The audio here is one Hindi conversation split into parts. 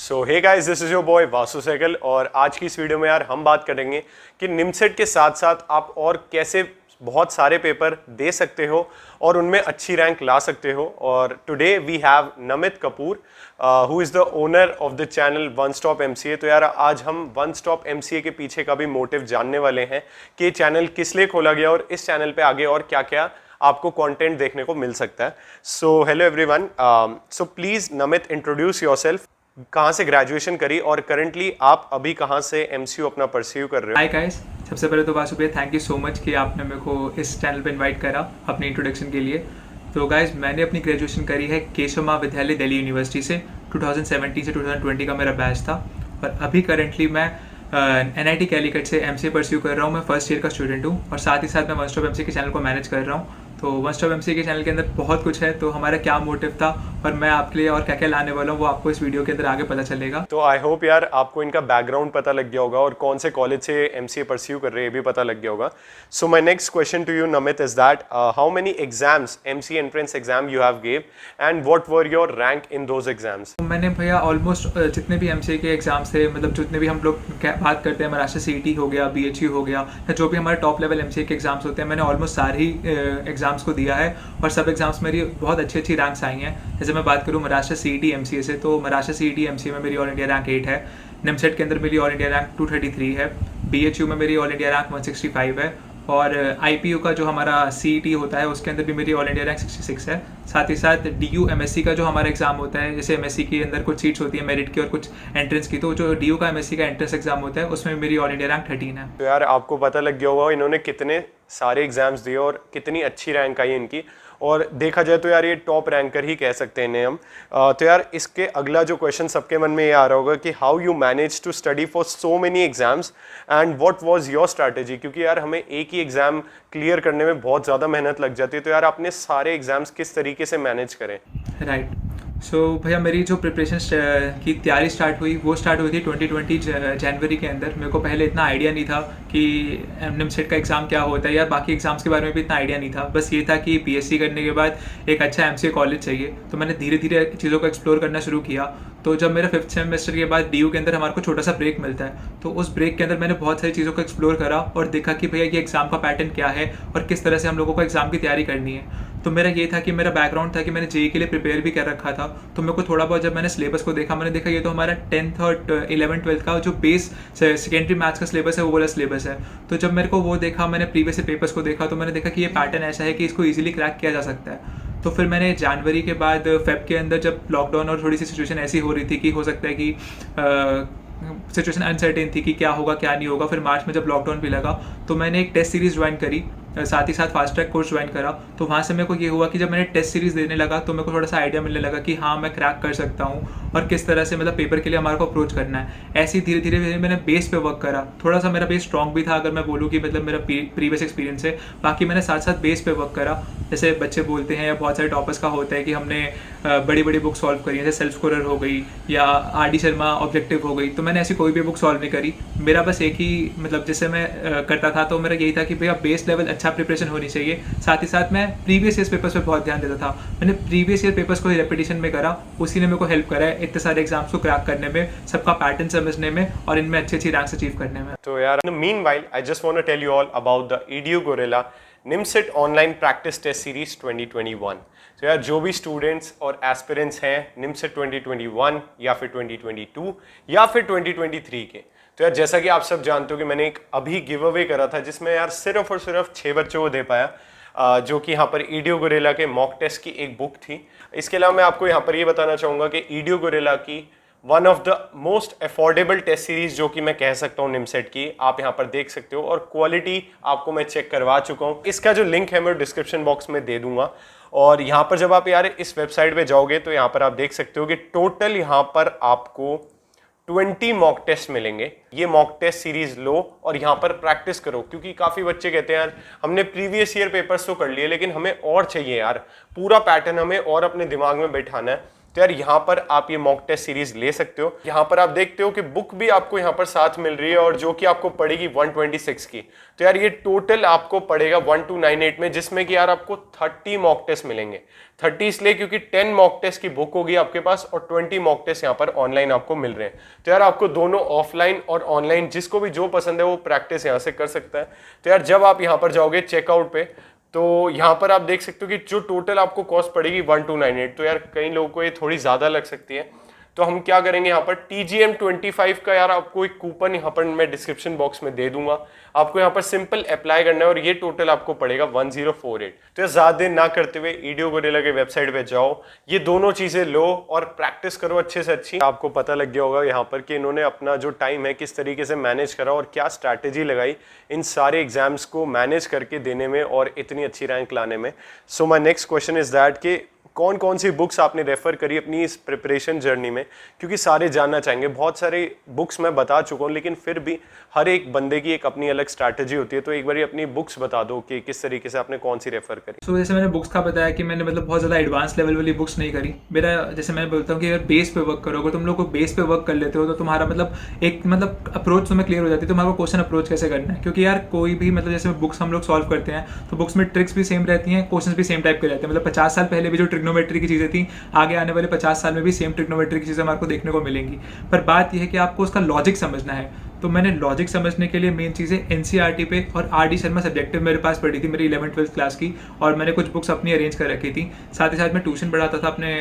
So hey guys, this is your boy Vasu Sehgal और आज की इस वीडियो में यार हम बात करेंगे कि निमसेट के साथ साथ आप और कैसे बहुत सारे पेपर दे सकते हो और उनमें अच्छी रैंक ला सकते हो। और today we have Namit Kapoor who is the owner of the channel One Stop MCA. तो यार आज हम वन स्टॉप एमसीए के पीछे का भी मोटिव जानने वाले हैं कि ये चैनल किस लिए खोला गया और इस चैनल पे आगे और क्या क्या आपको कंटेंट देखने को मिल सकता है। So hello everyone, so please Namit introduce yourself, कहाँ से ग्रेजुएशन करी और करंटली आप अभी कहाँ से एमसीयू अपना परस्यू कर रहे हो। हाय गाइस, सबसे पहले तो वासु भैया थैंक यू सो मच कि आपने मेरे को इस चैनल पे इनवाइट करा अपनी इंट्रोडक्शन के लिए। तो गाइस, मैंने अपनी ग्रेजुएशन करी है केशव महाविद्यालय दिल्ली यूनिवर्सिटी से। 2017 से 2020 का मेरा बैच था और अभी करंटली मैं NIT कैलीकट से एमसीए परस्यू कर रहा हूँ। मैं फर्स्ट ईयर का स्टूडेंट हूँ और साथ ही साथ मैं वन स्टॉप एमसीए के चैनल को मैनेज कर रहा हूँ। तो वन स्टॉप एमसीए के चैनल के अंदर बहुत कुछ है, तो हमारा क्या मोटिव था और मैं आपके लिए और क्या क्या लाने वाला हूँ वो आपको इस वीडियो के अंदर आगे पता चलेगा। तो आई होप यार आपको इनका बैकग्राउंड पता लग गया होगा और कौन से कॉलेज से एमसीए परस्यू कर रहे हैं ये भी पता लग गया होगा। So my next question to you Namit is that how many exams MCA entrance exam you have give and what were your rank in those exams. मैंने भैया ऑलमोस्ट जितने भी एमसीए के एग्जाम्स थे, मतलब जितने भी हम लोग बात करते हैं, महाराष्ट्र सीईटी हो गया, BHU हो गया, या जो भी हमारे टॉप लेवल एमसीए के एग्जाम्स होते हैं, मैंने ऑलमोस्ट सारे ही एग्जाम्स को दिया है और सब एग्जाम्स मेरी बहुत अच्छी अच्छी रैंक्स आई हैं। जैसे मैं बात करूँ महाराष्ट्र सीईटी एमसीए से, तो महाराष्ट्र सीईटी एमसीए में मेरी ऑल इंडिया रैंक 8 है। निमसेट के अंदर मेरी ऑल इंडिया रैंक 233 है। BHU में मेरी ऑल इंडिया रैंक 165 है और IPU का जो हमारा CET होता है उसके अंदर भी मेरी ऑल इंडिया रैंक 66 है। साथ ही साथ DU MSc का जो हमारा एग्जाम होता है, जैसे MSc के अंदर कुछ सीट्स होती है मेरिट की और कुछ एंट्रेंस की, तो जो DU का MSc का एंट्रेंस एग्जाम होता है उसमें मेरी ऑल इंडिया रैंक 13 है। तो यार आपको पता लग गया होगा इन्होंने कितने सारे एग्जाम्स दिए और कितनी अच्छी रैंक आई इनकी, और देखा जाए तो यार ये टॉप रैंकर ही कह सकते हैं इन्हें हम। तो यार इसके अगला जो क्वेश्चन सबके मन में ये आ रहा होगा कि how you manage to study for so many exams and what was your strategy, क्योंकि यार हमें एक ही एग्जाम क्लियर करने में बहुत ज़्यादा मेहनत लग जाती है। तो यार आपने सारे एग्जाम्स किस तरीके से मैनेज करें। राइट। सो भैया, मेरी जो प्रिपरेशन की तैयारी स्टार्ट हुई वो स्टार्ट हुई थी 2020 जनवरी के अंदर। मेरे को पहले इतना आइडिया नहीं था कि निमसेट का एग्ज़ाम क्या होता है या बाकी एग्जाम्स के बारे में भी इतना आइडिया नहीं था। बस ये था कि PSC करने के बाद एक अच्छा MCA कॉलेज चाहिए, तो मैंने धीरे धीरे चीज़ों को एक्सप्लोर करना शुरू किया। तो जब मेरा 5th सेमेस्टर के बाद DU के अंदर हमारे को छोटा सा ब्रेक मिलता है, तो उस ब्रेक के अंदर मैंने बहुत सारी चीज़ों को एक्सप्लोर करा और देखा कि भैया ये एग्ज़ाम का पैटर्न क्या है और किस तरह से हम लोगों को एग्ज़ाम की तैयारी करनी है। तो मेरा ये था कि मेरा बैकग्राउंड था कि मैंने JEE के लिए प्रिपेयर भी कर रखा था, तो मेरे को थोड़ा बहुत जब मैंने सिलेबस को देखा, मैंने देखा ये तो हमारा 10th और 11th 12th का जो बेस सेकेंडरी मैथ्स का सिलेबस है वो वाला सिलेबस है। तो जब मेरे को वो देखा, मैंने प्रीवियस पेपर्स को देखा, तो मैंने देखा कि ये पैटर्न ऐसा है कि इसको ईजिली क्रैक किया जा सकता है। तो फिर मैंने जनवरी के बाद फेब के अंदर जब लॉकडाउन और थोड़ी सी सिचुएशन ऐसी हो रही थी कि हो सकता है कि सिचुएशन अनसर्टेन थी कि क्या होगा क्या नहीं होगा, फिर मार्च में जब लॉकडाउन भी लगा तो मैंने एक टेस्ट सीरीज़ ज्वाइन करी, साथ ही साथ फास्ट ट्रैक कोर्स ज्वाइन करा। तो वहाँ से मेरे को ये हुआ कि जब मैंने टेस्ट सीरीज़ देने लगा तो मेरे को थोड़ा सा आइडिया मिलने लगा कि हाँ मैं क्रैक कर सकता हूँ और किस तरह से मतलब पेपर के लिए हमारे को अप्रोच करना है। ऐसे ही धीरे धीरे मैंने बेस पे वर्क करा। थोड़ा सा मेरा बेस स्ट्रॉन्ग भी था, अगर मैं बोलूँ कि मतलब मेरा प्रीवियस एक्सपीरियंस है। बाकी मैंने साथ साथ बेस पे वर्क करा। जैसे बच्चे बोलते हैं या बहुत सारे टॉपर्स का होता है कि हमने बड़ी बड़ी बुक सॉल्व करी, जैसे सेल्फ स्कोरर हो गई या RD शर्मा ऑब्जेक्टिव हो गई, तो मैंने ऐसी कोई भी बुक सॉल्व नहीं करी। मेरा बस एक ही मतलब जैसे मैं करता था, तो मेरा यही था कि भैया बेस लेवल अच्छा प्रिपरेशन होनी चाहिए। साथ ही साथ मैं प्रीवियस ईयर पेपर्स पे बहुत ध्यान देता था। मैंने प्रीवियस ईयर पेपर्स को ही रेपिटेशन में करा, उसी ने मेरे को हेल्प करा है इतने सारे एग्जाम्स को क्रैक करने में, सबका पैटर्न समझने में और इनमें अच्छी अच्छी रैंक्स अचीव करने में। तो यार meanwhile I just want to tell you all about the EDU Gorilla NIMCET online practice test series 2021। तो यार जो भी स्टूडेंट्स और एस्पिरेंट्स हैं निमसेट 2021 या फिर 2022 या फिर 2023 के, तो यार जैसा कि आप सब जानते हो कि मैंने एक अभी गिव अवे करा था जिसमें यार सिर्फ और सिर्फ 6 बच्चों को दे पाया, जो कि यहाँ पर EDU Gorilla के मॉक टेस्ट की एक बुक थी। इसके अलावा मैं आपको यहाँ पर ये बताना चाहूँगा कि EDU Gorilla की one of the most affordable test series जो कि मैं कह सकता हूँ निमसेट की, आप यहाँ पर देख सकते हो और क्वालिटी आपको मैं चेक करवा चुका हूँ। इसका जो लिंक है मैं डिस्क्रिप्शन बॉक्स में दे दूंगा। और यहाँ पर जब आप यार इस वेबसाइट पे जाओगे तो यहाँ पर आप देख सकते हो कि टोटल यहाँ पर आपको 20 मॉक टेस्ट मिलेंगे। ये मॉक टेस्ट सीरीज लो और यहाँ पर प्रैक्टिस करो, क्योंकि काफ़ी बच्चे कहते हैं यार हमने प्रीवियस ईयर पेपर्स तो कर लिए लेकिन हमें और चाहिए यार, पूरा पैटर्न हमें और अपने दिमाग में बैठाना है। तो यार यहाँ पर आप ये मॉक टेस्ट सीरीज ले सकते हो। यहाँ पर आप देखते हो कि बुक भी आपको यहाँ पर साथ मिल रही है और जो कि आपको पड़ेगी 126 की। तो यार ये टोटल आपको पड़ेगा 1298 में, जिसमें कि यार आपको 30 मॉक टेस्ट मिलेंगे। 30 इसलिए क्योंकि 10 मॉक टेस्ट की बुक होगी आपके पास और 20 मॉक टेस्ट यहाँ पर ऑनलाइन आपको मिल रहे हैं। तो यार आपको दोनों ऑफलाइन और ऑनलाइन जिसको भी जो पसंद है वो प्रैक्टिस यहाँ से कर सकता है। तो यार जब आप यहाँ पर जाओगे चेकआउट पे तो यहाँ पर आप देख सकते हो कि जो टोटल आपको कॉस्ट पड़ेगी 1298। तो यार कई लोगों को ये थोड़ी ज़्यादा लग सकती है, तो हम क्या करेंगे यहाँ पर TGM25 का यार आपको एक कूपन यहाँ पर मैं डिस्क्रिप्शन बॉक्स में दे दूंगा। आपको यहाँ पर सिंपल अप्लाई करना है और ये टोटल आपको पड़ेगा 1048। तो यार ज़्यादा देर ना करते हुए ईडियो गोरिल्ला के वेबसाइट पे जाओ, ये दोनों चीज़ें लो और प्रैक्टिस करो अच्छे से अच्छी। आपको पता लग गया होगा यहाँ पर कि इन्होंने अपना जो टाइम है किस तरीके से मैनेज करा और क्या स्ट्रैटेजी लगाई इन सारे एग्जाम्स को मैनेज करके देने में और इतनी अच्छी रैंक लाने में। So my next question is that कि कौन कौन सी बुक्स आपने रेफर करी अपनी इस प्रिपरेशन जर्नी में, क्योंकि सारे जानना चाहेंगे। बहुत सारे बुक्स मैं बता चुका हूँ लेकिन फिर भी हर एक बंदे की एक अपनी अलग स्ट्रैटेजी होती है। तो एक बार अपनी बुक्स बता दो कि किस तरीके से आपने कौन सी रेफर करी। तो जैसे मैंने बुक्स का बताया कि मैंने मतलब बहुत ज़्यादा एडवांस लेवल वाली बुक्स नहीं करी। मेरा जैसे मैं बोलता हूँ कि अगर बेस पे वर्क करो, अगर तुम लोग को बेस पे वर्क कर लेते हो तो तुम्हारा मतलब एक मतलब अप्रोच तुम्हें क्लियर हो जाती है, तुम्हारा क्वेश्चन अप्रोच कैसे करना है। क्योंकि यार कोई भी मतलब जैसे बुक्स हम लोग सॉल्व करते हैं तो बुक्स में ट्रिक्स भी सेम रहती हैं, क्वेश्चन भी सेम टाइप के रहते हैं। मतलब 50 साल पहले भी जो ट्रिग्नोमेट्री की चीज़ें थी आगे आने वाले 50 साल में भी सेम ट्रिग्नोमेट्री की चीज़ें हमारे को देखने को मिलेंगी। पर बात यह है कि आपको उसका लॉजिक समझना है। तो मैंने लॉजिक समझने के लिए मेन चीज़ें एनसीईआरटी पे और आर.डी. शर्मा सब्जेक्टिव मेरे पास पढ़ी थी मेरी 11th-12th क्लास की, और मैंने कुछ बुक्स अपनी अरेंज कर रखी थी। साथ ही साथ मैं ट्यूशन पढ़ाता था अपने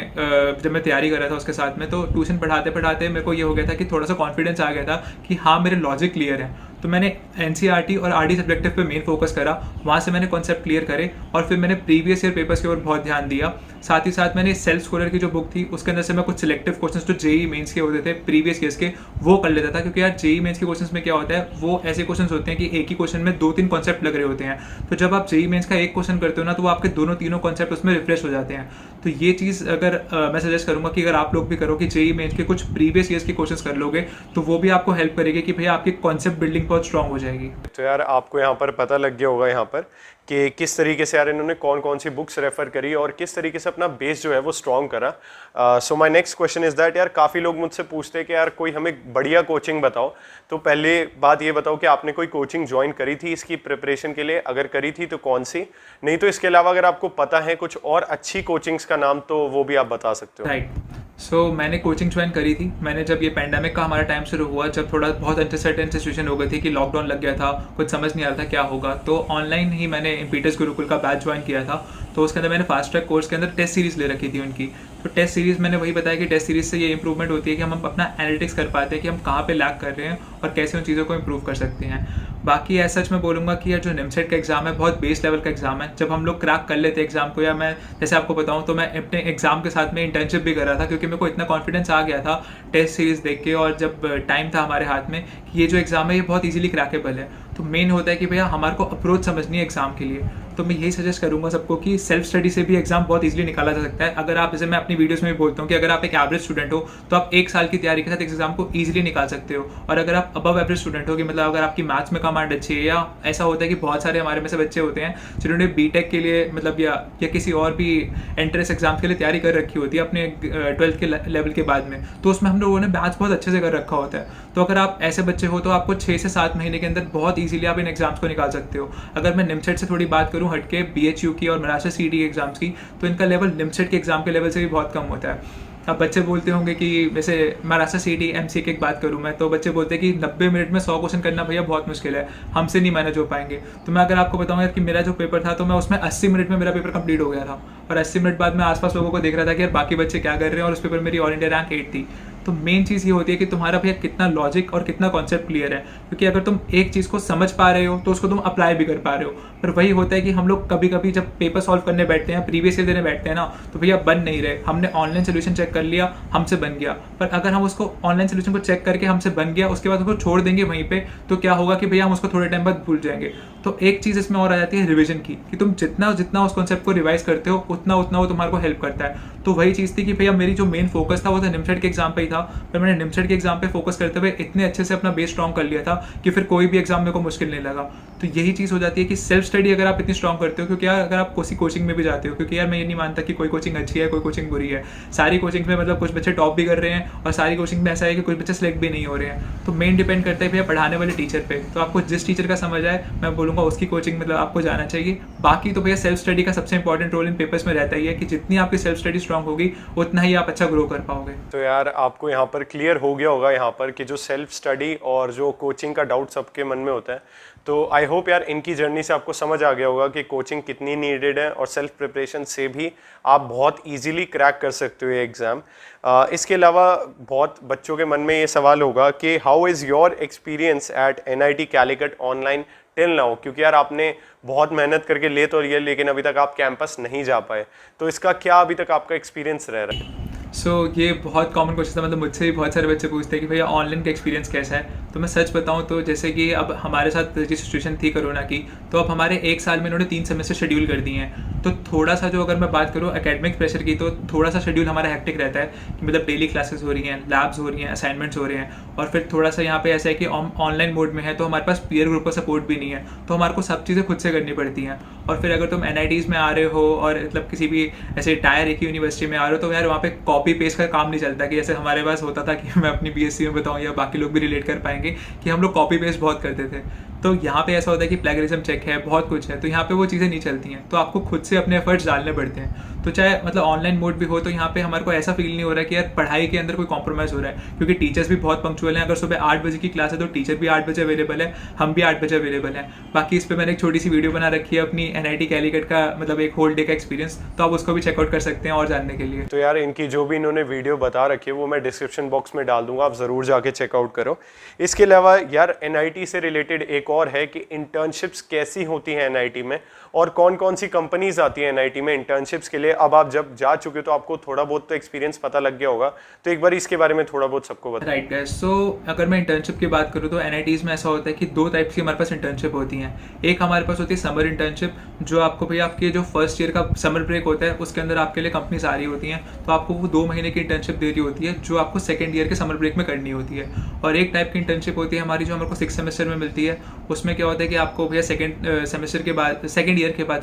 जब मैं तैयारी कर रहा था उसके साथ में। तो ट्यूशन पढ़ाते पढ़ाते मेरे को ये हो गया था कि थोड़ा सा कॉन्फिडेंस आ गया था कि हाँ मेरे लॉजिक क्लियर है। तो मैंने एनसीईआरटी और आर.डी. सब्जेक्टिव पे मेन फोकस करा, वहाँ से मैंने कॉन्सेप्ट क्लियर करे और फिर मैंने प्रीवियस ईयर पेपर्स के ऊपर बहुत ध्यान दिया। साथ ही साथ मैंने सेल्फ स्कॉलर की जो बुक थी उसके अंदर से मैं कुछ सिलेक्टिव क्वेश्चंस जो जेईई मेंस के होते थे प्रीवियस ईयर्स के वो कर लेता था। क्योंकि यार जेईई मेंस के क्वेश्चंस में क्या होता है, वो ऐसे क्वेश्चंस होते हैं कि एक ही क्वेश्चन में 2-3 कॉन्सेप्ट लग रहे होते हैं। तो जब आप जेईई मेंस का एक क्वेश्चन करते हो ना तो वो आपके दोनों तीनों कॉन्सेप्ट उसमें रिफ्रेश हो जाते हैं। तो ये चीज़ अगर मैं सजेस्ट करूंगा कि अगर आप लोग भी करो कि जेईई मेंस के कुछ प्रीवियस ईयर्स के क्वेश्चंस कर लोगे तो वो भी आपको हेल्प करेगी कि भैया आपकी कॉन्सेप्ट बिल्डिंग बहुत स्ट्रांग हो जाएगी। तो यार आपको यहाँ पर पता लग गया होगा यहाँ पर कि किस तरीके से यार इन्होंने कौन कौन सी बुक्स रेफर करी और किस तरीके से अपना बेस जो है वो स्ट्रॉन्ग करा। सो my next question is that यार काफ़ी लोग मुझसे पूछते हैं कि यार कोई हमें बढ़िया कोचिंग बताओ। तो पहले बात ये बताओ कि आपने कोई कोचिंग ज्वाइन करी थी इसकी प्रिपरेशन के लिए, अगर करी थी तो कौन सी, नहीं तो इसके अलावा अगर आपको पता है कुछ और अच्छी कोचिंग्स का नाम तो वो भी आप बता सकते हो। राइट। सो मैंने कोचिंग ज्वाइन करी थी। मैंने जब ये पैंडेमिक का हमारा टाइम शुरू हुआ, जब थोड़ा बहुत अनसर्टेन सिचुएशन हो गई थी कि लॉकडाउन लग गया था, कुछ समझ नहीं आ रहा था क्या होगा, तो ऑनलाइन ही मैंने इम्पीटस गुरुकुल का बैच ज्वाइन किया था। तो उसके अंदर मैंने फास्ट ट्रैक कोर्स के अंदर टेस्ट सीरीज़ ले रखी थी उनकी। तो टेस्ट सीरीज़ मैंने वही बताया कि टेस्ट सीरीज़ से ये इंप्रूवमेंट होती है कि हम अपना एनालिटिक्स कर पाते हैं कि हम कहाँ पे लैग कर रहे हैं और कैसे उन चीज़ों को इंप्रूव कर सकते हैं। बाकी ऐसा सच मैं बोलूँगा कि यार जो निमसेट का एग्ज़ाम है बहुत बेस लेवल का एग्ज़ाम है। जब हम लोग क्रैक कर लेते हैं एग्ज़ाम को, या मैं जैसे आपको बताऊँ तो मैं अपने एग्ज़ाम के साथ में इंटर्नशिप भी कर रहा था क्योंकि मेरे को इतना कॉन्फिडेंस आ गया था टेस्ट सीरीज़ देख के, और जब टाइम था हमारे हाथ में कि ये जो एग्ज़ाम है ये बहुत ईजिली क्रैकेबल है। तो मेन होता है कि भैया हमारे को अप्रोच समझनी है एग्ज़ाम के लिए। तो मैं यही सजेस्ट करूंगा सबको कि सेल्फ स्टडी से भी एग्जाम बहुत इजीली निकाला जा सकता है। अगर आप, जैसे मैं अपनी वीडियोस में भी बोलता हूँ कि अगर आप एक एवरेज स्टूडेंट हो तो आप 1 साल की तैयारी के साथ एग्जाम को इजीली निकाल सकते हो। और अगर आप अबव एवरेज स्टूडेंट हो कि मतलब अगर आपकी मैथ्स में कमांड अच्छी है, या ऐसा होता है कि बहुत सारे हमारे में से बच्चे होते हैं जिन्होंने बीटेक के लिए मतलब या किसी और भी एंट्रेंस एग्जाम के लिए तैयारी कर रखी होती है अपने 12th के लेवल के बाद में, तो उसमें हम लोगों ने मैथ्स बहुत अच्छे से कर रखा होता है। तो अगर आप ऐसे बच्चे हो तो आपको 6 से 7 महीने के अंदर बहुत ईजिली आप इन एग्जाम्स को निकाल सकते हो। अगर मैं निमसेट से थोड़ी बात करूँ हटके BHU की और महाराष्ट्र CET एग्जाम्स की, तो इनका लेवल निमसेट के एग्जाम के लेवल से भी बहुत कम होता है। अब बच्चे बोलते होंगे कि वैसे महाराष्ट्र CET MCA की एक बात करूँ मैं, तो बच्चे बोलते हैं कि 90 मिनट में 100 क्वेश्चन करना भैया बहुत मुश्किल है, हमसे नहीं मैनेज हो पाएंगे। तो मैं अगर आपको बताऊँ यार कि मेरा जो पेपर था तो मैं उसमें 80 मिनट में मेरा पेपर कंप्लीट हो गया था, और 80 मिनट बाद में आसपास लोगों को देख रहा था कि यार बाकी बच्चे क्या कर रहे हैं, और उस पेपर मेरी ऑल इंडिया रैंक 8 थी। तो मेन चीज़ ये होती है कि तुम्हारा भैया कितना लॉजिक और कितना कॉन्सेप्ट क्लियर है, क्योंकि अगर तुम एक चीज़ को समझ पा रहे हो तो उसको तुम अप्लाई भी कर पा रहे हो। पर वही होता है कि हम लोग कभी कभी जब पेपर सॉल्व करने बैठते हैं, प्रीवियस ईयर देने बैठते हैं ना, तो भैया बन नहीं रहे। हमने ऑनलाइन सोल्यूशन चेक कर लिया, हमसे बन गया, पर अगर हम उसको ऑनलाइन सोल्यूशन को चेक करके हमसे बन गया उसके बाद उसको छोड़ देंगे वहीं पे, तो क्या होगा कि भैया हम उसको थोड़े टाइम बाद भूल जाएंगे। तो एक चीज़ इसमें और आ जाती है रिविजन की, कि तुम जितना उस कॉन्सेप्ट को रिवाइज करते हो उतना वो तुम्हारे को हेल्प करता है। तो वही चीज़ थी कि भैया मेरी जो मेन फोकस था वो तो निमसेट के एग्जाम पे ही था, पर मैंने निमसेट के एग्जाम पे फोकस करते हुए इतने अच्छे से अपना बेस स्ट्रॉन्ग कर लिया था कि फिर कोई भी एग्जाम मेरे को मुश्किल नहीं लगा। तो यही चीज़ हो जाती है कि सेल्फ स्टडी अगर आप इतनी स्ट्रॉन्ग करते हो, क्योंकि यार अगर आप किसी कोचिंग में भी जाते हो, क्योंकि यार मैं ये नहीं मानता कि कोई कोचिंग अच्छी है कोई कोचिंग बुरी है, सारी कोचिंग में मतलब कुछ बच्चे टॉप भी कर रहे हैं और सारी कोचिंग में ऐसा है कि कुछ बच्चे सेलेक्ट भी नहीं हो रहे हैं। तो मेन डिपेंड करता है भैया पढ़ाने वाले टीचर पे। तो आपको जिस टीचर का समझ आए मैं बोलूँगा उसकी कोचिंग मतलब आपको जाना चाहिए। बाकी तो भैया सेल्फ स्टडी का सबसे इंपॉर्टेंट रोल इन पेपर्स में रहता ही है कि जितनी आपकी सेल्फ स्टडी स्ट्रॉन्ग होगी उतना ही आप अच्छा ग्रो कर पाओगे। तो यार आपको यहाँ पर क्लियर हो गया होगा यहाँ पर कि जो सेल्फ स्टडी और जो कोचिंग का डाउट सबके मन में होता है। तो आई होप यार इनकी जर्नी से आपको समझ आ गया होगा कि कोचिंग कितनी नीडेड है और सेल्फ प्रिपरेशन से भी आप बहुत इजीली क्रैक कर सकते हो ये एग्ज़ाम। इसके अलावा बहुत बच्चों के मन में ये सवाल होगा कि how is your experience eight NIT Calicut online till now, क्योंकि यार आपने बहुत मेहनत करके ले तो लिया लेकिन अभी तक आप कैंपस नहीं जा पाए, तो इसका क्या अभी तक आपका एक्सपीरियंस रह रहा है? ये बहुत कॉमन क्वेश्चन था, मतलब मुझसे भी बहुत सारे बच्चे पूछते हैं कि भैया ऑनलाइन का एक्सपीरियंस कैसा है। तो मैं सच बताऊं तो जैसे कि अब हमारे साथ जो सिचुएशन थी कोरोना की, तो अब हमारे 1 साल में इन्होंने 3 सेमेस्टर शेड्यूल कर दिए हैं। तो थोड़ा सा जो अगर मैं बात करूँ एकेडमिक प्रेशर की, तो थोड़ा सा शेड्यूल हमारा हेक्टिक रहता है कि मतलब डेली क्लासेस हो रही हैं, लैब्स हो रही हैं, असाइनमेंट्स हो रहे हैं, और फिर थोड़ा सा यहाँ पे ऐसा है कि ऑनलाइन मोड में है तो हमारे पास पीयर ग्रुप का सपोर्ट भी नहीं है, तो हमारे को सब चीज़ें खुद से करनी पड़ती हैं। और फिर अगर तुम NITs में आ रहे हो और मतलब किसी भी ऐसे टायर एक यूनिवर्सिटी में आ रहे हो, तो यार वहाँ पे कॉपी पेस्ट का काम नहीं चलता कि जैसे हमारे पास होता था कि मैं अपनी BSc में बताऊँ या बाकी लोग भी रिलेट कर पाएंगे कि हम लोग कॉपी पेस्ट बहुत करते थे। तो यहाँ पे ऐसा होता है कि प्लेगरिज्म चेक है, बहुत कुछ है, तो यहाँ पे वो चीज़ें नहीं चलती हैं, तो आपको खुद से अपने एफर्ट्स डालने पड़ते हैं। तो चाहे मतलब ऑनलाइन मोड भी हो तो यहाँ पे हमारे को ऐसा फील नहीं हो रहा है कि यार पढ़ाई के अंदर कोई कॉम्प्रोमाइज़ हो रहा है, क्योंकि टीचर्स भी बहुत पंक्चुअल हैं। अगर सुबह 8 बजे की क्लास है तो टीचर भी 8 बजे अवेलेबल है, हम भी 8 बजे अवेलेबल हैं। बाकी इस पर मैंने एक छोटी सी वीडियो बना रखी है अपनी NIT कैलिकट का मतलब एक होल डे का एक्सपीरियंस, तो आप उसको भी चेकआउट कर सकते हैं और जानने के लिए। तो यार इनकी जो भी इन्होंने वीडियो बता रखी है वो मैं डिस्क्रिप्शन बॉक्स में डाल दूंगा, आप ज़रूर जाके चेकआउट करो। इसके अलावा यार NIT से रिलेटेड एक और है कि इंटर्नशिप्स कैसी होती हैं NIT में और कौन कौन सी कंपनीज आती हैं NIT में इंटर्नशिप्स के लिए। अब आप जब जा चुके हो तो आपको थोड़ा बहुत तो एक्सपीरियंस पता लग गया होगा, तो एक बार इसके बारे में थोड़ा बहुत सबको बता। राइट गाइस, सो अगर मैं इंटर्नशिप की बात करूँ तो NITs में ऐसा होता है कि 2 टाइप की हमारे पास इंटर्नशिप होती हैं। एक हमारे पास होती है समर इंटर्नशिप, जो आपको भैया आपके जो फर्स्ट ईयर का समर ब्रेक होता है उसके अंदर आपके लिए कंपनीज आ रही होती हैं, तो आपको वो 2 महीने की इंटर्नशिप दे रही होती है जो आपको सेकंड ईयर के समर ब्रेक में करनी होती है। और एक टाइप की इंटर्नशिप होती है हमारी जो हमारे को 6 सेमेस्टर में मिलती है। उसमें क्या होता है कि आपको भैया सेकंड ईयर के बाद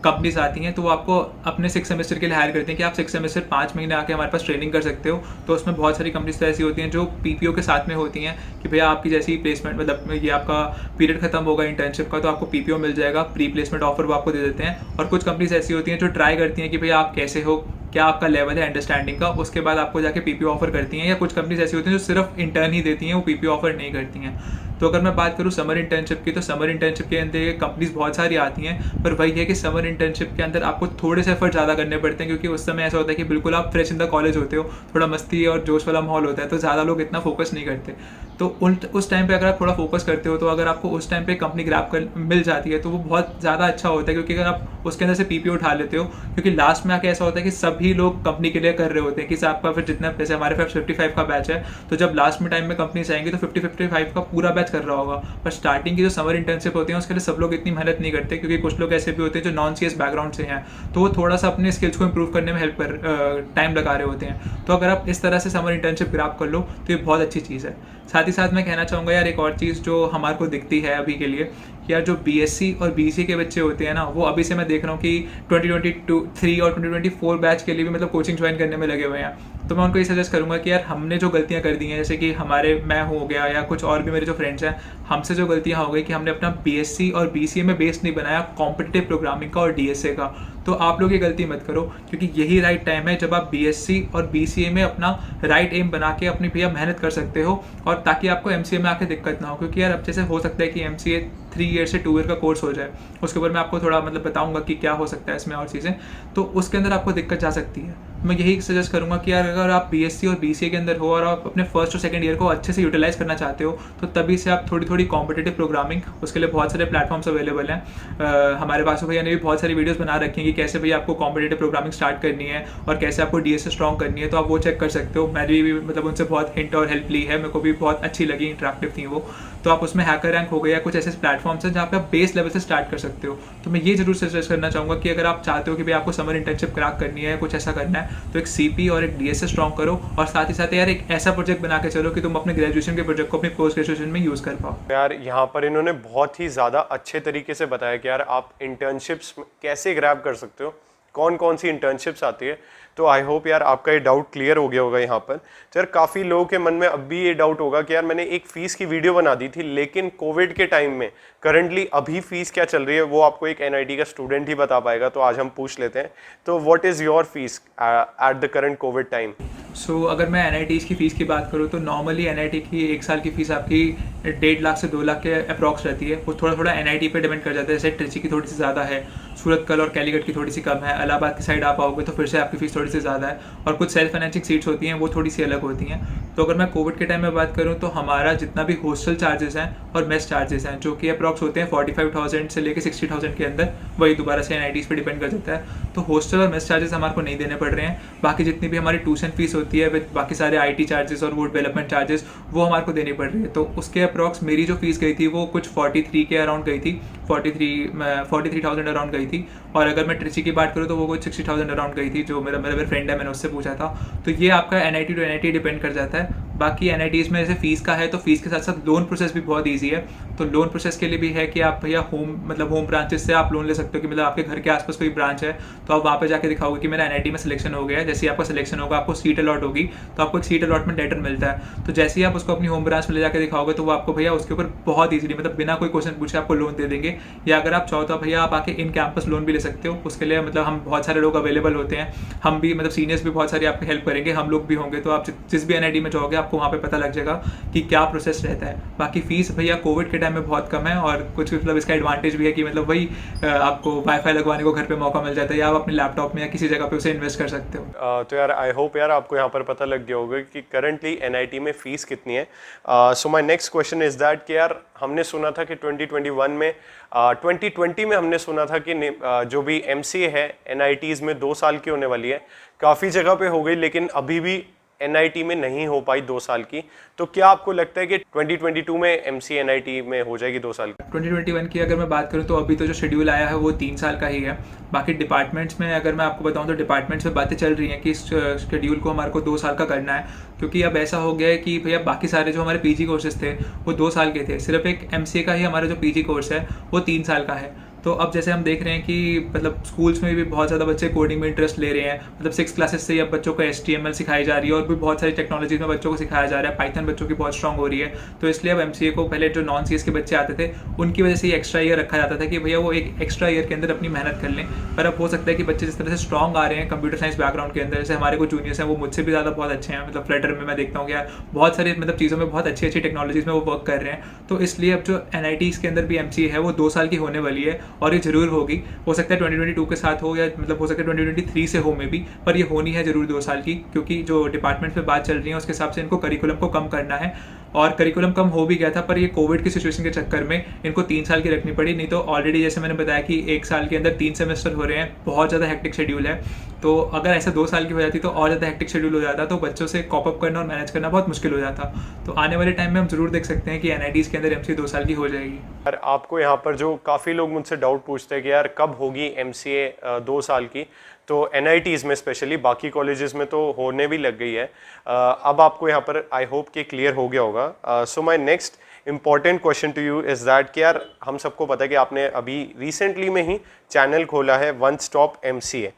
कंपनीज आती हैं, तो वो आपको अपने 6 सेमेस्टर के लिए हायर करते हैं कि आप 6 सेमेस्टर 5 महीने आके हमारे पास ट्रेनिंग कर सकते हो। तो उसमें बहुत सारी कंपनीज तो ऐसी होती हैं जो PPO के साथ में होती हैं कि भैया आपकी जैसी प्लेसमेंट मतलब ये आपका पीरियड खत्म होगा इंटर्नशिप का तो आपको PPO मिल जाएगा, प्री प्लेसमेंट ऑफर वो आपको दे देते हैं। और कुछ कंपनीज ऐसी होती हैं जो ट्राई करती हैं कि भैया आप कैसे हो, क्या आपका लेवल है अंडरस्टैंडिंग का, उसके बाद आपको जाके PPO ऑफर करती हैं। या कुछ कंपनीज ऐसी होती हैं जो सिर्फ इंटर्न ही देती हैं, वो PPO ऑफर नहीं करती हैं। तो अगर मैं बात करूँ समर इंटर्नशिप की, तो समर इंटर्नशिप के अंदर कंपनीज बहुत सारी आती हैं, पर वही है कि समर इंटर्नशिप के अंदर आपको थोड़े से एफर्ट ज़्यादा करने पड़ते हैं, क्योंकि उस समय ऐसा होता है कि बिल्कुल आप फ्रेश इन द कॉलेज होते हो, थोड़ा मस्ती और जोश वाला माहौल होता है, तो ज़्यादा लोग इतना फोकस नहीं करते। तो उस टाइम पे अगर आप थोड़ा फोकस करते हो तो अगर आपको उस टाइम पे कंपनी ग्रैब कर मिल जाती है तो वो बहुत ज़्यादा अच्छा होता है, क्योंकि अगर आप उसके अंदर से PPO उठा लेते हो, क्योंकि लास्ट में आके ऐसा होता है कि सभी लोग कंपनी के लिए कर रहे होते हैं कि आपका फिर जितना पैसे हमारे 55 का बैच है, तो जब लास्ट में टाइम में कंपनीज आएंगी तो 55 का पूरा बैच कर रहा होगा। पर स्टार्टिंग की जो समर इंटर्नशिप होती है उसके लिए सब लोग इतनी मेहनत नहीं करते, क्योंकि कुछ लोग ऐसे भी होते हैं जो नॉन CS बैकग्राउंड से हैं, तो वो थोड़ा सा अपने स्किल्स को इंप्रूव करने में टाइम लगा रहे होते हैं। तो अगर आप इस तरह से समर इंटर्नशिप ग्रैब कर लो तो ये बहुत अच्छी चीज़ है। साथ ही साथ मैं कहना चाहूँगा यार एक और चीज़ जो हमारे को दिखती है अभी के लिए, यार जो BSc और BCA के बच्चे होते हैं ना, वो अभी से मैं देख रहा हूँ कि 2023 और 2024 बैच के लिए भी मतलब कोचिंग ज्वाइन करने में लगे हुए हैं। तो मैं उनको ये सजेस्ट करूँगा कि यार हमने जो गलतियाँ कर दी हैं, जैसे कि मैं हो गया या कुछ और भी मेरे जो फ्रेंड्स हैं, हमसे जो गलतियाँ हो गई कि हमने अपना BSc और BCA में बेस नहीं बनाया कॉम्पिटिटिव प्रोग्रामिंग का और DSA का, तो आप लोग ये गलती मत करो, क्योंकि यही राइट टाइम है जब आप BSc और BCA में अपना राइट एम बना के अपनी भैया मेहनत कर सकते हो, और ताकि आपको MCA में आके दिक्कत ना हो। क्योंकि यार अब जैसे हो सकता है कि MCA 3 ईयर से 2 ईयर का कोर्स हो जाए, उसके ऊपर मैं आपको थोड़ा मतलब बताऊंगा कि क्या हो सकता है इसमें और चीज़ें, तो उसके अंदर आपको दिक्कत जा सकती है। मैं यही सजेस्ट करूंगा कि यार अगर आप BSc और BCA के अंदर हो और आप अपने फर्स्ट और सेकंड ईयर को अच्छे से यूटिलाइज करना चाहते हो, तो तभी से आप थोड़ी कॉम्पिटिटिव प्रोग्रामिंग, उसके लिए बहुत सारे प्लेटफॉर्म्स अवेलेबल हैं। हमारे पास भैया ने भी बहुत सारी वीडियोस बना रखी हैं कि कैसे भैया आपको कॉम्पिटिटिव प्रोग्रामिंग स्टार्ट करनी है और कैसे आपको DSA स्ट्रॉन्ग करनी है, तो आप वो चेक कर सकते हो। मैंने भी मतलब उनसे बहुत हिंट और हेल्प ली है, मेरे को भी बहुत अच्छी लगी, इंटरेक्टिव थी वो। तो आप उसमें हैकर रैंक हो गया, कुछ ऐसे प्लेटफॉर्म्स हैं जहाँ पे आप बेस लेवल से स्टार्ट कर सकते हो। तो मैं ये जरूर सजेस्ट करना चाहूँगा कि अगर आप चाहते हो कि भाई आपको समर इंटर्नशिप क्रैक करनी है, कुछ ऐसा करना है, है तो एक CP और एक DSA स्ट्रॉन्ग करो, और साथ ही साथ यार एक ऐसा प्रोजेक्ट बना के चलो कि तुम अपने ग्रेजुएशन के प्रोजेक्ट को अपनी पोस्ट ग्रेजुएशन में यूज़ कर पाओ। यार यहाँ पर इन्होंने बहुत ही ज़्यादा अच्छे तरीके से बताया कि यार आप इंटर्नशिप्स कैसे ग्रैब कर सकते हो, कौन कौन सी इंटर्नशिप्स आती है। तो आई होप यार आपका ये डाउट क्लियर हो गया होगा यहाँ पर। तो यार काफ़ी लोगों के मन में अब भी ये डाउट होगा कि यार मैंने एक फ़ीस की वीडियो बना दी थी, लेकिन कोविड के टाइम में करंटली अभी फ़ीस क्या चल रही है वो आपको एक NIT का स्टूडेंट ही बता पाएगा। तो आज हम पूछ लेते हैं, तो what is your fees at the current Covid time? So अगर मैं NITs की फ़ीस की बात करूँ तो नॉर्मली NIT की 1 साल की फ़ीस आपकी 1.5 लाख से 2 लाख के अप्रॉक्स रहती है। वो थोड़ा थोड़ा NIT पे डिपेंड कर जाता है। जैसे ट्रिची की थोड़ी सी ज़्यादा है, सूरत कल और कैलीकट की थोड़ी सी कम है, इलाहाबाद की साइड आप आओगे तो फिर से आपकी फ़ीस थोड़ी सी ज़्यादा है, और कुछ सेल्फ फाइनेंसिंग सीट्स होती हैं वो थोड़ी सी अलग होती हैं। तो अगर मैं कोविड के टाइम में बात करूँ तो हमारा जितना भी हॉस्टल चार्जेस हैं और मेस चार्जेस हैं जो कि अप्रॉक्स होते हैं 45,000 से लेकर 60,000 के अंदर, वही दोबारा से NITs पे डिपेंड कर जाता है। तो हॉस्टल और मेस चार्जेस हमारे को नहीं देने पड़ रहे हैं। बाकी जितनी भी हमारी ट्यूशन फीस होती है विद बाकी सारे IT चार्जेस और वो डेवलपमेंट चार्जेस वो हमारे को देनी पड़ रही है। तो उसके अप्रॉक्स मेरी जो फीस गई थी वो कुछ 43 के अराउंड गई थी, 43,000 अराउंड गई थी। और अगर मैं ट्रिची की बात करूँ तो वो कुछ 60,000 अराउंड गई थी, जो मेरा फ्रेंड है, मैंने उससे पूछा था। तो ये आपका NIT टू NIT डिपेंड कर जाता है। बाकी NITs में जैसे फीस का है तो फीस के साथ साथ लोन प्रोसेस भी बहुत ईजी है। तो लोन प्रोसेस के लिए भी है कि आप भैया होम ब्रांचेस से आप लोन ले सकते हो, कि मतलब आपके घर के आसपास कोई ब्रांच है तो आप वहाँ पे जाके दिखाओगे कि मेरा NIT में सिलेक्शन हो गया है। जैसे ही आपका सिलेक्शन होगा आपको सीट अलॉट होगी तो आपको एक सीट अलॉटमेंट लेटर मिलता है। तो जैसे ही आप उसको अपनी होम ब्रांच में ले जाकर दिखाओगे तो वो आपको भैया उसके ऊपर बहुत ईजिली, मतलब बिना कोई क्वेश्चन पूछे आपको लोन दे देंगे। या अगर आप चाहो तो भैया आप आके इन कैंपस लोन भी ले सकते हो। उसके लिए मतलब हम बहुत सारे लोग अवेलेबल होते हैं, हम भी मतलब सीनियर्स भी बहुत सारी आपकी हेल्प करेंगे, हम लोग भी होंगे। तो आप जिस भी NIT में जाओगे आपको वहाँ पे पता लग जाएगा कि क्या प्रोसेस रहता है। बाकी फीस भैया कोविड के टाइम में बहुत कम है, और कुछ मतलब इसका एडवांटेज भी है कि मतलब वही आपको वाईफाई लगवाने को घर पे मौका मिल जाता है, या आप अपने लैपटॉप में या किसी जगह पे उसे इन्वेस्ट कर सकते हो। तो यार आई होप यार आपको यहाँ पर पता लग गया होगा कि करंटली NIT में फीस कितनी है। सो my next question is that कि यार हमने सुना था कि 2021 में 2020 में हमने सुना था कि जो भी MCA है NITs में 2 साल की होने वाली है, काफ़ी जगह पे हो गई, लेकिन अभी भी NIT में नहीं हो पाई 2 साल की। तो क्या आपको लगता है कि 2022 में MCA NIT में हो जाएगी 2 साल की? 2021 की अगर मैं बात करूं तो अभी तो जो शेड्यूल आया है वो 3 साल का ही है। बाकी डिपार्टमेंट्स में अगर मैं आपको बताऊं तो डिपार्टमेंट्स में बातें चल रही हैं कि इस शेड्यूल को हमारे को 2 साल का करना है, क्योंकि अब ऐसा हो गया है कि भैया बाकी सारे जो हमारे PG कोर्सेज थे वो 2 साल के थे, सिर्फ एक MCA का ही हमारा जो PG कोर्स है वो 3 साल का है। तो अब जैसे हम देख रहे हैं कि मतलब स्कूल्स में भी बहुत ज़्यादा बच्चे कोडिंग में इंटरेस्ट ले रहे हैं, मतलब 6 क्लासेस से ही अब बच्चों को HTML सिखाई जा रही है, और भी बहुत सारी टेक्नोलॉजीज में बच्चों को सिखाया जा रहा है। पाइथन बच्चों की बहुत स्ट्रॉन्ग हो रही है। तो इसलिए अब MCA को पहले जो नॉन CS के बच्चे आते थे उनकी वजह से ही एक्स्ट्रा ईयर रखा जाता था कि भैया वो एक एक्स्ट्रा ईयर के अंदर अपनी मेहनत कर लें। पर अब हो सकता है कि बच्चे जिस तरह से स्ट्रॉन्ग आ रहे हैं कंप्यूटर साइंस बैकग्राउंड के अंदर, जैसे हमारे कुछ जूनियर्स हैं वो मुझसे भी ज़्यादा बहुत अच्छे हैं, मतलब फ्लटर में मैं देखता हूँ कि यार बहुत सारी मतलब चीज़ों में बहुत अच्छी अच्छी टेक्नोलॉजीज में वो वर्क कर रहे हैं। तो इसलिए अब जो NITs के अंदर भी MCA है वो 2 साल की होने वाली है, और ये जरूर होगी। हो सकता है 2022 के साथ हो, या मतलब हो सकता है 2023 से हो में भी, पर ये होनी है जरूर 2 साल की, क्योंकि जो डिपार्टमेंट में बात चल रही है उसके हिसाब से इनको करिकुलम को कम करना है। और करिकुलम कम हो भी गया था, पर ये कोविड की सिचुएशन के चक्कर में इनको 3 साल की रखनी पड़ी। नहीं तो ऑलरेडी जैसे मैंने बताया कि 1 साल के अंदर 3 सेमेस्टर हो रहे हैं, बहुत ज़्यादा हेक्टिक शेड्यूल है। तो अगर ऐसा 2 साल की हो जाती तो और ज़्यादा हेक्टिक शेड्यूल हो जाता, तो बच्चों से कॉप अप करना और मैनेज करना बहुत मुश्किल हो जाता। तो आने वाले टाइम में हम जरूर देख सकते हैं कि NITs के अंदर MCA 2 साल की हो जाएगी। यार आपको यहाँ पर जो काफ़ी लोग मुझसे डाउट पूछते हैं कि यार कब होगी MCA 2 साल की, तो NITs में स्पेशली, बाकी कॉलेजेस में तो होने भी लग गई है। अब आपको यहाँ पर आई होप कि क्लियर हो गया होगा। So my next important question to you is that कि यार हम सबको पता है कि आपने अभी रिसेंटली में ही चैनल खोला है वन स्टॉप MCA।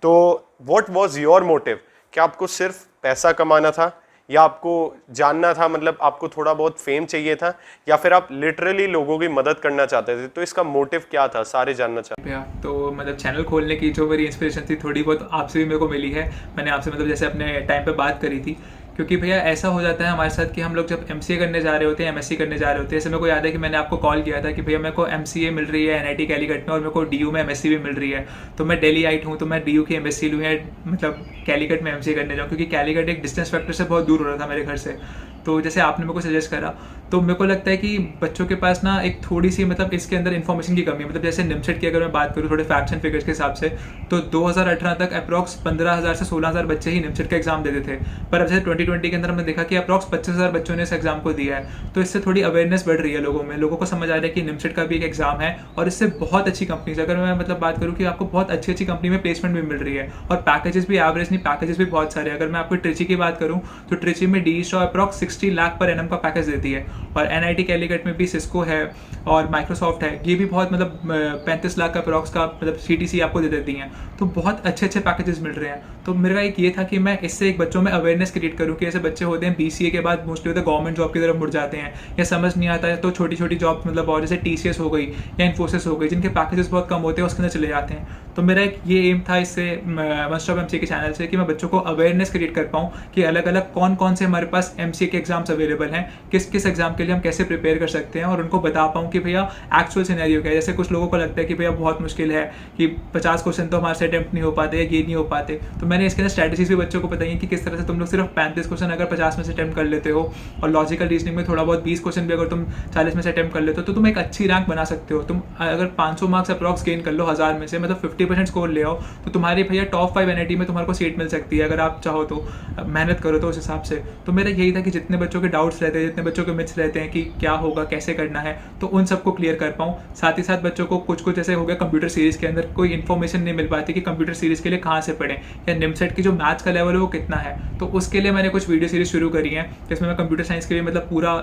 तो व्हाट वाज योर मोटिव? क्या आपको सिर्फ पैसा कमाना था, या आपको जानना था, मतलब आपको थोड़ा बहुत फेम चाहिए था, या फिर आप लिटरली लोगों की मदद करना चाहते थे? तो इसका मोटिव क्या था, सारे जानना चाहते भैया तो मतलब चैनल खोलने की जो मेरी इंस्पिरेशन थी थोड़ी बहुत आपसे भी मेरे को मिली है। मैंने आपसे मतलब जैसे अपने टाइम पे बात करी थी, क्योंकि भैया ऐसा हो जाता है हमारे साथ कि हम लोग जब MCA करने जा रहे होते हैं, MSc करने जा रहे होते हैं। जैसे मेरे को याद है कि मैंने आपको कॉल किया था कि भैया मेरे को MCA मिल रही है NIT कैलीकट में, और मेरे को DU में MSc भी मिल रही है। तो मैं दिल्ली आइट हूँ, तो मैं DU की MSc लूँ या मतलब कैलीकट में MCA करने जाऊँ, क्योंकि कैलीकट एक डिस्टेंस फैक्टर से बहुत दूर हो रहा था मेरे घर से। तो जैसे आपने मेरे को सजेस्ट करा, तो मेरे को लगता है कि बच्चों के पास ना एक थोड़ी सी मतलब इसके अंदर इन्फॉर्मेशन की कमी है। मतलब जैसे निमसेट की अगर मैं बात करूँ थोड़े फैक्ट्स एंड फिगर्स के हिसाब से, तो 2018 तक अप्रॉक्स 15,000 से 16,000 बच्चे ही निमसेट का एग्जाम देते थे। पर अब जैसे 2020 के अंदर हमने देखा कि अप्रॉक्स 25,000 बच्चों ने इस एग्जाम को दिया है। तो इससे थोड़ी अवेयरनेस बढ़ रही है लोगों में, लोगों को समझ आ रहा है कि निमसेट का भी एक एग्जाम है और इससे बहुत अच्छी कंपनीज, अगर मैं मतलब बात करूँ कि आपको बहुत अच्छी अच्छी कंपनी में प्लेसमेंट भी मिल रही है और पैकेजेस भी एवरेज नहीं, पैकेजेस भी बहुत सारे। अगर मैं आपको ट्रिची की बात करूँ तो ट्रिची में D straw approx 60 lakh per annum का पैकेज देती है और NIT कैलीकट में भी सिस्को है और माइक्रोसॉफ्ट है, ये भी बहुत मतलब 35 लाख का अप्रॉक्स का मतलब CTC आपको दे देती हैं। तो बहुत अच्छे अच्छे पैकेजेस मिल रहे हैं। तो मेरा एक ये था कि मैं इससे एक बच्चों में अवेयरनेस क्रिएट करूँ कि ऐसे बच्चे होते हैं BCA के बाद मोस्टली होते गवर्नमेंट जॉब की तरफ मुड़ जाते हैं या समझ नहीं आता है तो छोटी छोटी जॉब मतलब और जैसे TCS हो गई या इन्फोसिस हो गई जिनके पैकेजेस बहुत कम होते हैं उसके अंदर चले जाते हैं। तो मेरा एक ये एम था इससे वन स्टॉप MCA के चैनल से कि मैं बच्चों को अवेयरनेस क्रिएट कर पाऊँ कि अलग अलग कौन कौन से हमारे पास MCA के एग्जाम्स अवेलेबल हैं, किस किस एग्जाम के लिए हम कैसे प्रिपेयर कर सकते हैं और उनको बता पाऊँ कि भैया एक्चुअल सिनेरियो क्या है। जैसे कुछ लोगों को लगता है कि भैया बहुत मुश्किल है कि 50 क्वेश्चन तो हमारे से अटेम्प्ट नहीं हो पाते या ये नहीं हो पाते। तो मैंने इसके अंदर स्ट्रैटेजीज भी बच्चों को बताई कि किस तरह से तुम लोग सिर्फ 35 क्वेश्चन अगर 50 में से अटेम्प्ट कर लेते हो और लॉजिकल रीजनिंग में थोड़ा बहुत 20 क्वेश्चन भी अगर तुम 40 में से अटेम्प्ट कर लेते हो तो तुम एक अच्छी रैंक बना सकते हो। तुम अगर 500 मार्क्स अप्रॉक्स गेन कर लो 1000 में से, मतलब 50% स्कोर ले आओ तो तुम्हारी भैया टॉप 5 NIT में तुम्हारे को सीट मिल सकती है अगर आप चाहो तो, मेहनत करो तो उस हिसाब से। तो मेरा यही था कि जितने बच्चों के डाउट्स रहते हैं, जितने बच्चों के मिथ्स रहते हैं कि क्या होगा कैसे करना है, तो उन सबको क्लियर कर पाऊँ। साथ ही साथ बच्चों को कुछ कुछ जैसे हो गया कंप्यूटर सीरीज़ के अंदर कोई इन्फॉर्मेशन नहीं मिल पाती कि कंप्यूटर सीरीज़ के लिए कहाँ से पढ़ें या निमसेट की जो मैथ्स का लेवल है वो कितना है। तो उसके लिए मैंने कुछ वीडियो सीरीज शुरू करी है जिसमें मैं कंप्यूटर साइंस के लिए मतलब पूरा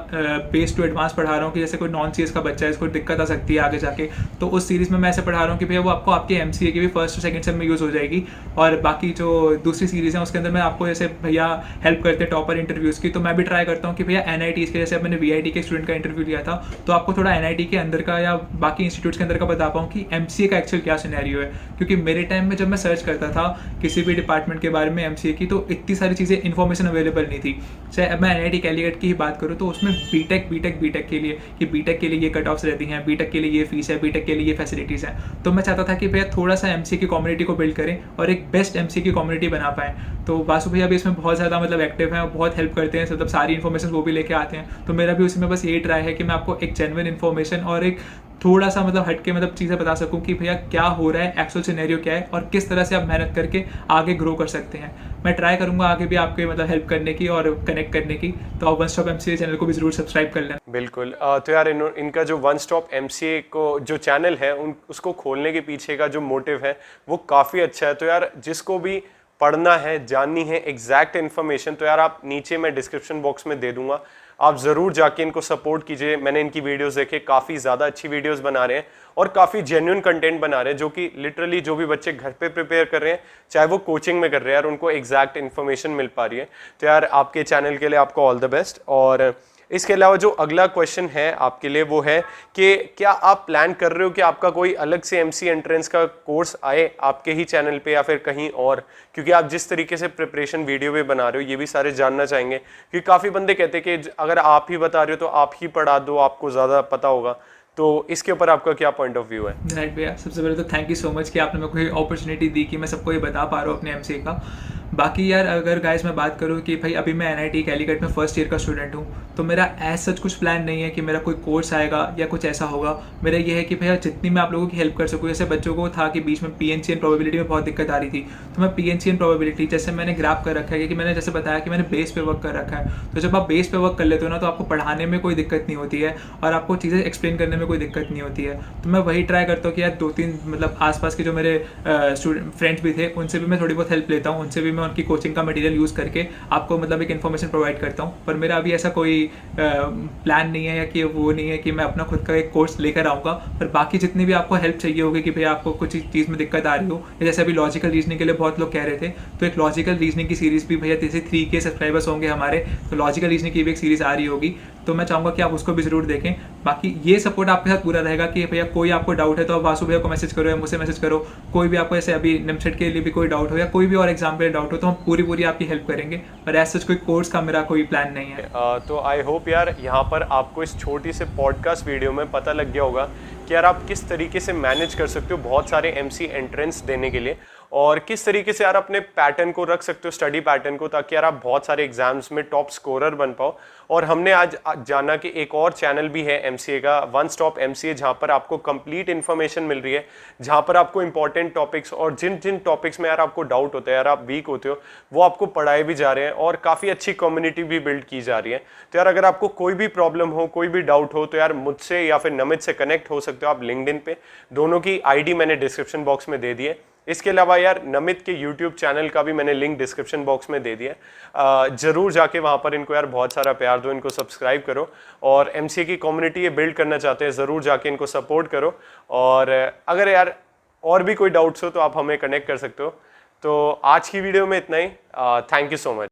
बेस टू एडवांस पढ़ा रहा हूँ कि जैसे कोई नॉन CS का बच्चा है इसको दिक्कत आ सकती है आगे जाके, तो उस सीरीज़ में मैं ऐसे पढ़ा रहा हूँ कि भैया वो आपको आपके MCA की भी फर्स्ट और सेकंड सेम में यूज़ हो जाएगी। और बाकी जो दूसरी सीरीज़ है उसके अंदर मैं आपको जैसे भैया हेल्प करते हैं टॉपर इंटरव्यूज़ की, तो मैं भी ट्राई करता हूँ कि भैया NITs के, जैसे अब मैंने VIT के स्टूडेंट का इंटरव्यू लिया था तो आपको थोड़ा NIT के अंदर का या बाकी इंस्टीट्यूट्स के अंदर का बता पाऊँ कि MCA का एक्चुअल क्या सिनेरियो है। क्योंकि मेरे टाइम में जब मैं सर्च करता था किसी भी डिपार्टमेंट के बारे में MCA की तो इतनी सारी चीज़ें इन्फॉर्मेशन अवेलेबल नहीं थी। चाहे अब मैं NIT कैलीकट की ही बात करूँ तो उसमें बीटेक के लिए कि बीटेक के लिए ये कट ऑफ्स रहती हैं, बीटेक के लिए ये फीस है, बीटेक के लिए ये फैसिलिटीज़ हैं। तो मैं चाहता था कि भैया थोड़ा सा MCA की कम्युनिटी को बिल्ड करें और एक बेस्ट MCA की कम्युनिटी बना पाएँ। तो वासु भैया भी इसमें बहुत ज़्यादा मतलब एक्टिव हैं और बहुत हेल्प करते हैं, मतलब सारी इन्फॉर्मेशन वो भी लेके आते हैं। तो मेरा भी उसमें बस यही ट्राई है कि मैं आपको एक जेन्युइन इन्फॉर्मेशन और एक थोड़ा सा मतलब हटके मतलब चीज़ें बता सकूं कि भैया क्या हो रहा है, एक्चुअल सिनेरियो क्या है और किस तरह से आप मेहनत करके आगे ग्रो कर सकते हैं। मैं ट्राई करूंगा आगे भी आपके मतलब हेल्प करने की और कनेक्ट करने की। तो आप वन स्टॉप MCA चैनल को भी जरूर सब्सक्राइब कर लें। बिल्कुल। तो यार इनका जो वन स्टॉप MCA को जो चैनल है उसको खोलने के पीछे का जो मोटिव है वो काफ़ी अच्छा है। तो यार जिसको भी पढ़ना है, जाननी है एग्जैक्ट इन्फॉर्मेशन, तो यार आप नीचे मैं डिस्क्रिप्शन बॉक्स में दे दूंगा, आप ज़रूर जाके इनको सपोर्ट कीजिए। मैंने इनकी वीडियोस देखे, काफ़ी ज़्यादा अच्छी वीडियोस बना रहे हैं और काफ़ी जेन्युइन कंटेंट बना रहे हैं जो कि लिटरली जो भी बच्चे घर पे प्रिपेयर कर रहे हैं चाहे वो कोचिंग में कर रहे हैं यार उनको एग्जैक्ट इन्फॉर्मेशन मिल पा रही है। तो यार आपके चैनल के लिए आपको ऑल द बेस्ट। और इसके अलावा जो अगला क्वेश्चन है आपके लिए वो है कि क्या आप प्लान कर रहे हो कि आपका कोई अलग से MCA एंट्रेंस का कोर्स आए आपके ही चैनल पे या फिर कहीं और, क्योंकि आप जिस तरीके से प्रिपरेशन वीडियो भी बना रहे हो ये भी सारे जानना चाहेंगे। क्योंकि काफ़ी बंदे कहते हैं कि अगर आप ही बता रहे हो तो आप ही पढ़ा दो, आपको ज़्यादा पता होगा। तो इसके ऊपर आपका क्या पॉइंट ऑफ व्यू है? राइट भैया, सबसे पहले तो थैंक यू सो मच कि आपने मेरे को ये अपॉर्चुनिटी दी कि मैं सबको ये बता पा रहा हूँ अपने MCA का। बाकी यार अगर गाइस मैं बात करूँ कि भाई अभी मैं NIT कैलीकट में फर्स्ट ईयर का स्टूडेंट हूँ तो मेरा एज सच कुछ प्लान नहीं है कि मेरा कोई कोर्स आएगा या कुछ ऐसा होगा। मेरा ये है कि भैया जितनी मैं आप लोगों की हेल्प कर सकूँ, जैसे बच्चों को था कि बीच में PNCN प्रोबेबिलिटी में बहुत दिक्कत आ रही थी तो मैं PNCN प्रोबेबिलिटी जैसे मैंने ग्रैप कर रखा है कि मैंने जैसे बताया कि मैंने बेस पे वर्क कर रखा है। तो जब आप बेस पे वर्क कर लेते हो ना तो आपको पढ़ाने में कोई दिक्कत नहीं होती है और आपको चीज़ें एक्सप्लेन करने में कोई दिक्कत नहीं होती है। तो मैं वही ट्राई करता हूँ कि यार 2-3 मतलब आसपास के जो मेरे स्टूडेंट फ्रेंड्स भी थे उनसे भी मैं थोड़ी बहुत हेल्प लेता हूँ, उनसे भी मैं उनकी कोचिंग का मटेरियल यूज़ करके आपको मतलब एक इन्फॉर्मेशन प्रोवाइड करता हूँ। पर मेरा अभी ऐसा कोई प्लान नहीं है या कि वो नहीं है कि मैं अपना खुद का एक कोर्स लेकर आऊँगा। पर बाकी जितनी भी आपको हेल्प चाहिए होगी कि भैया आपको कुछ चीज़ में दिक्कत आ रही हो, जैसे अभी लॉजिकल रीजनिंग के लिए बहुत लोग कह रहे थे तो एक लॉजिकल रीजनिंग की सीरीज़ भी भैया जैसे 3K सब्सक्राइबर्स होंगे हमारे तो लॉजिकल रीजनिंग की भी एक सीरीज़ आ रही होगी तो मैं चाहूँगा कि आप उसको भी जरूर देखें। बाकी ये सपोर्ट आपके साथ पूरा रहेगा कि भैया कोई आपको डाउट है तो आप वासु भैया को मैसेज करो या मुझसे मैसेज करो। कोई भी आपको ऐसे अभी निमसेट के लिए भी कोई डाउट हो या कोई भी और एग्जाम के लिए डाउट हो तो हम पूरी आपकी हेल्प करेंगे। पर ऐसा कोई कोर्स का मेरा कोई प्लान नहीं है। तो आई होप यार यहाँ पर आपको इस छोटी से पॉडकास्ट वीडियो में पता लग गया होगा कि यार आप किस तरीके से मैनेज कर सकते हो बहुत सारे MCA एंट्रेंस देने के लिए और किस तरीके से यार अपने पैटर्न को रख सकते हो, स्टडी पैटर्न को, ताकि यार आप बहुत सारे एग्जाम्स में टॉप स्कोरर बन पाओ और हमने आज जाना कि एक और चैनल भी है MCA का, वन स्टॉप MCA, जहाँ पर आपको कंप्लीट इन्फॉर्मेशन मिल रही है, जहाँ पर आपको इंपॉर्टेंट टॉपिक्स और जिन जिन टॉपिक्स में यार आपको डाउट होता है, यार आप वीक होते हो, वो आपको पढ़ाए भी जा रहे हैं और काफ़ी अच्छी कम्युनिटी भी बिल्ड की जा रही है। तो यार अगर आपको कोई भी प्रॉब्लम हो, कोई भी डाउट हो, तो यार मुझसे या फिर नमित से कनेक्ट हो सकते हो आप लिंक्डइन पे। दोनों की ID मैंने डिस्क्रिप्शन बॉक्स में दे दी है। इसके अलावा यार नमित के YouTube चैनल का भी मैंने लिंक डिस्क्रिप्शन बॉक्स में दे दिया। जरूर जाके वहां पर इनको यार बहुत सारा प्यार दो, इनको सब्सक्राइब करो और MCA की कम्युनिटी ये बिल्ड करना चाहते हैं, जरूर जाके इनको सपोर्ट करो। और अगर यार और भी कोई डाउट्स हो तो आप हमें कनेक्ट कर सकते हो। तो आज की वीडियो में इतना ही। Thank you so much.